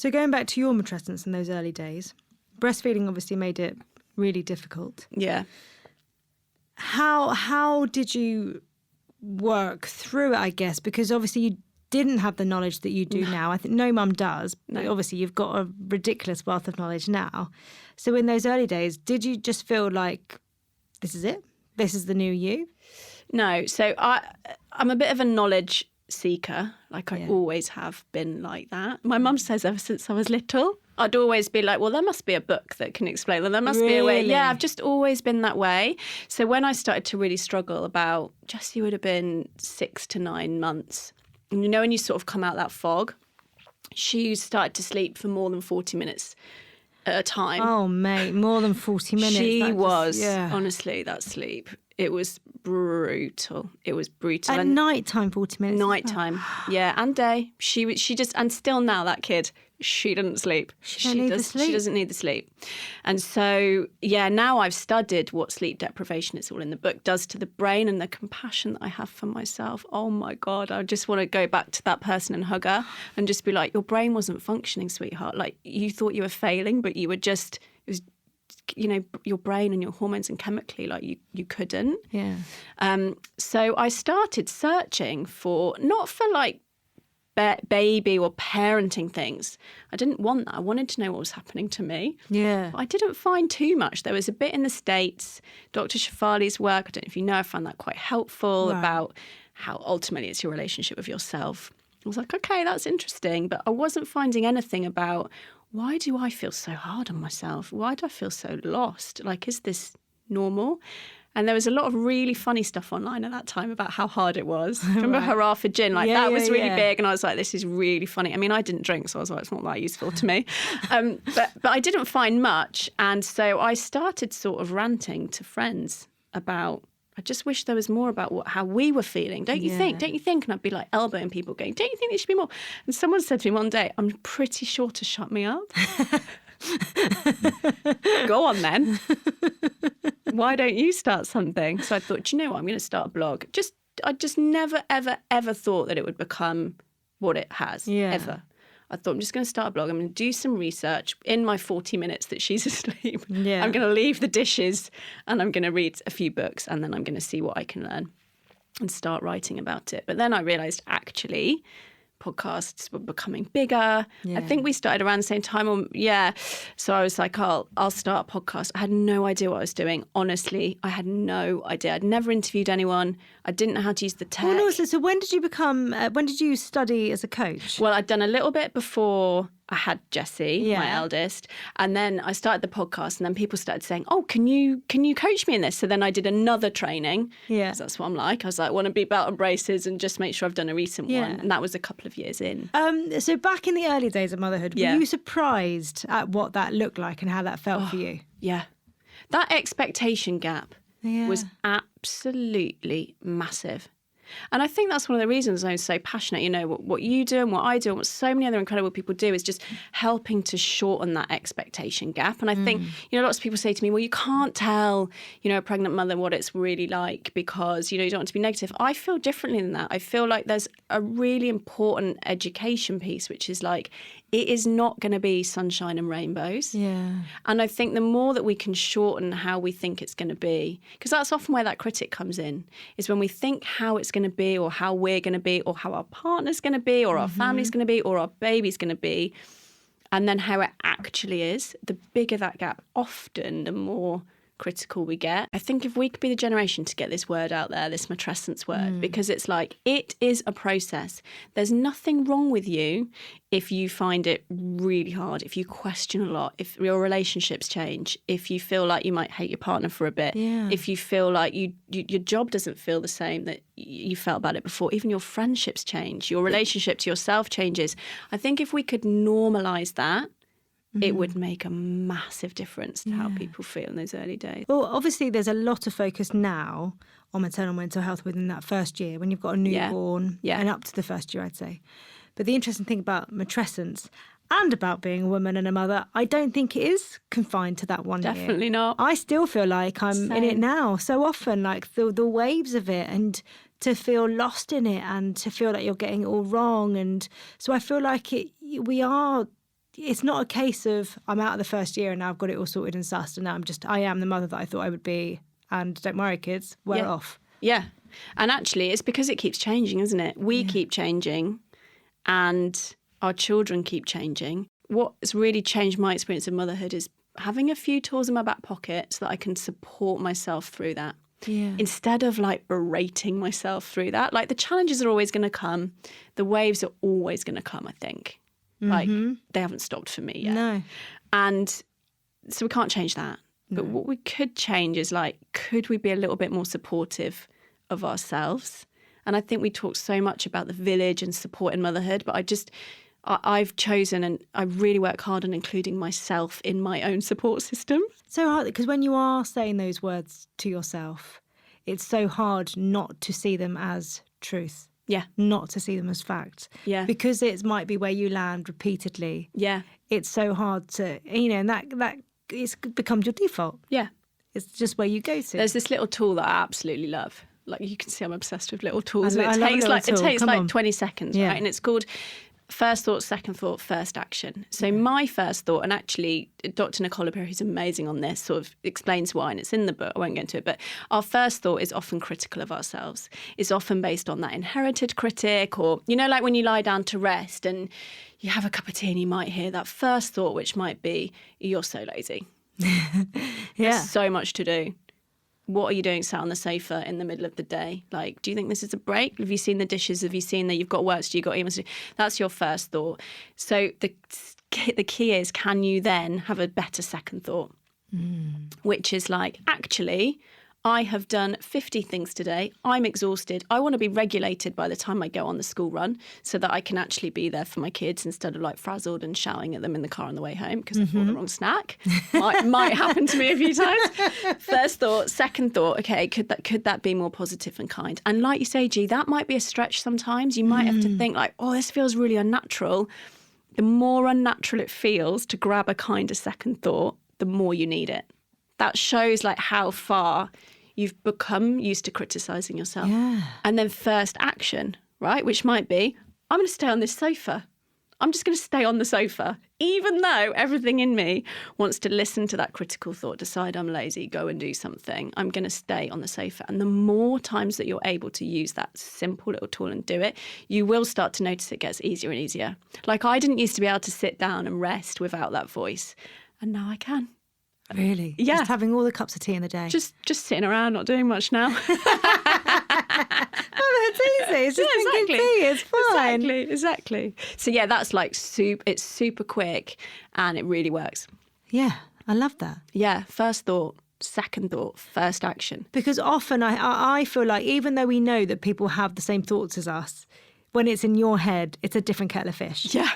So going back to your matrescence in those early days, breastfeeding obviously made it really difficult. Yeah. How did you work through it, I guess? Because obviously you didn't have the knowledge that you do now. I think no mum does, but obviously you've got a ridiculous wealth of knowledge now. So in those early days, did you just feel like, this is it? This is the new you? No. So I'm a bit of a knowledge seeker. Like I always have been like that. My mum says ever since I was little, I'd always be like, well, there must be a book that can explain. Well, there must be a way. Yeah, I've just always been that way. So when I started to really struggle about, Jessie would have been 6 to 9 months. And you know, when you sort of come out that fog, she started to sleep for more than 40 minutes at a time. Oh, mate, more than 40 minutes. She was, honestly, that sleep. It was brutal. It was brutal. At night time, 40 minutes? Nighttime, yeah, and day. She just, and still now that kid, she doesn't sleep. She doesn't need the sleep. And so, yeah, now I've studied what sleep deprivation, it's all in the book, does to the brain, and the compassion that I have for myself. Oh my God, I just want to go back to that person and hug her and just be like, your brain wasn't functioning, sweetheart. Like you thought you were failing, but you were just, it was, you know, your brain and your hormones and chemically, like you couldn't. Yeah. So I started searching for, not for like baby or parenting things. I didn't want that. I wanted to know what was happening to me. Yeah. But I didn't find too much. There was a bit in the States, Dr. Shafali's work, I don't know if you know, I found that quite helpful about how ultimately it's your relationship with yourself. I was like, okay, that's interesting. But I wasn't finding anything about, why do I feel so hard on myself? Why do I feel so lost? Like, is this normal? And there was a lot of really funny stuff online at that time about how hard it was. Remember hurrah for gin? Like that was really big. And I was like, this is really funny. I mean, I didn't drink, so I was like, it's not that useful to me. But I didn't find much. And so I started sort of ranting to friends about, I just wish there was more about how we were feeling. Don't you think? Don't you think? And I'd be like elbowing people going, don't you think there should be more? And someone said to me one day, I'm pretty sure to shut me up. Go on then. Why don't you start something? So I thought, do you know what? I'm going to start a blog. I just never, ever, ever thought that it would become what it has, ever. I thought, I'm just going to start a blog. I'm going to do some research in my 40 minutes that she's asleep. Yeah. I'm going to leave the dishes and I'm going to read a few books and then I'm going to see what I can learn and start writing about it. But then I realised, actually, podcasts were becoming bigger. I think we started around the same time. So I was like, I'll start a podcast. I had no idea what I was doing. Honestly, I had no idea. I'd never interviewed anyone. I didn't know how to use the tech. So when did you study as a coach? Well, I'd done a little bit before I had Jessie, my eldest, and then I started the podcast, and then people started saying, "Oh, can you coach me in this?" So then I did another training. Yeah, because that's what I'm like. I was like, I want to be belt and braces and just make sure I've done a recent one, and that was a couple of years in. So back in the early days of motherhood, were you surprised at what that looked like and how that felt for you? Yeah, that expectation gap was absolutely massive. And I think that's one of the reasons I'm so passionate. You know, what you do and what I do and what so many other incredible people do is just helping to shorten that expectation gap. And I think, you know, lots of people say to me, well, you can't tell, you know, a pregnant mother what it's really like because, you know, you don't want to be negative. I feel differently than that. I feel like there's a really important education piece, which is like, it is not going to be sunshine and rainbows. Yeah. And I think the more that we can shorten how we think it's going to be, because that's often where that critic comes in, is when we think how it's going to be or how we're going to be or how our partner's going to be or our family's going to be or our baby's going to be, and then how it actually is, the bigger that gap, often the more critical we get. I think if we could be the generation to get this word out there, this matrescence word, because it's like, it is a process. There's nothing wrong with you if you find it really hard, if you question a lot, if your relationships change, if you feel like you might hate your partner for a bit, if you feel like your job doesn't feel the same that you felt about it before, even your friendships change, your relationship to yourself changes. I think if we could normalise that, it would make a massive difference to how people feel in those early days. Well, obviously there's a lot of focus now on maternal mental health within that first year when you've got a newborn and up to the first year, I'd say. But the interesting thing about matrescence and about being a woman and a mother, I don't think it is confined to that one year. Definitely not. I still feel like I'm in it now so often, like the waves of it, and to feel lost in it and to feel like you're getting it all wrong. And so I feel like we are it's not a case of I'm out of the first year and now I've got it all sorted and sussed and now I am the mother that I thought I would be, and don't worry kids, we're off. Yeah. And actually it's because it keeps changing, isn't it? We keep changing and our children keep changing. What's really changed my experience of motherhood is having a few tools in my back pocket so that I can support myself through that. Yeah. Instead of like berating myself through that. Like the challenges are always going to come. The waves are always going to come, I think. Like they haven't stopped for me yet. No. And so we can't change that. No. But what we could change is like, could we be a little bit more supportive of ourselves? And I think we talk so much about the village and support in motherhood, but I've chosen, and I really work hard on including myself in my own support system. So hard, because when you are saying those words to yourself, it's so hard not to see them as truth. Yeah. Not to see them as fact. Yeah. Because it might be where you land repeatedly. Yeah. It's so hard to, and that it's becomes your default. Yeah. It's just where you go to. There's this little tool that I absolutely love. Like you can see I'm obsessed with little tools. I love a little tool. It takes Come like on. 20 seconds, right? And it's called first thought, second thought, first action. So my first thought, and actually Dr. Nicole Perry, who's amazing on this, sort of explains why, and it's in the book, I won't get into it, but our first thought is often critical of ourselves. It's often based on that inherited critic, or, like when you lie down to rest and you have a cup of tea and you might hear that first thought, which might be, you're so lazy. There's so much to do. What are you doing sat on the sofa in the middle of the day? Like, do you think this is a break? Have you seen the dishes? Have you seen that you've got work to do? You've got emails to do? That's your first thought. So the key is, can you then have a better second thought? Which is like, actually, I have done 50 things today. I'm exhausted. I want to be regulated by the time I go on the school run so that I can actually be there for my kids instead of like frazzled and shouting at them in the car on the way home because I bought the wrong snack. Might happen to me a few times. First thought, second thought, okay, could that be more positive and kind? And like you say, G, that might be a stretch sometimes. You might have to think like, oh, this feels really unnatural. The more unnatural it feels to grab a kinder second thought, the more you need it. That shows like how far you've become used to criticising yourself. Yeah. And then first action, right, which might be, I'm going to stay on this sofa. I'm just going to stay on the sofa, even though everything in me wants to listen to that critical thought, decide I'm lazy, go and do something. I'm going to stay on the sofa. And the more times that you're able to use that simple little tool and do it, you will start to notice it gets easier and easier. Like I didn't used to be able to sit down and rest without that voice. And now I can. Really? Yeah. Just having all the cups of tea in the day. Just sitting around, not doing much now. It's easy. It's just drinking tea. It's fine. Exactly. So yeah, that's like it's super quick and it really works. Yeah, I love that. Yeah, first thought, second thought, first action. Because often I feel like even though we know that people have the same thoughts as us, when it's in your head, it's a different kettle of fish. Yeah.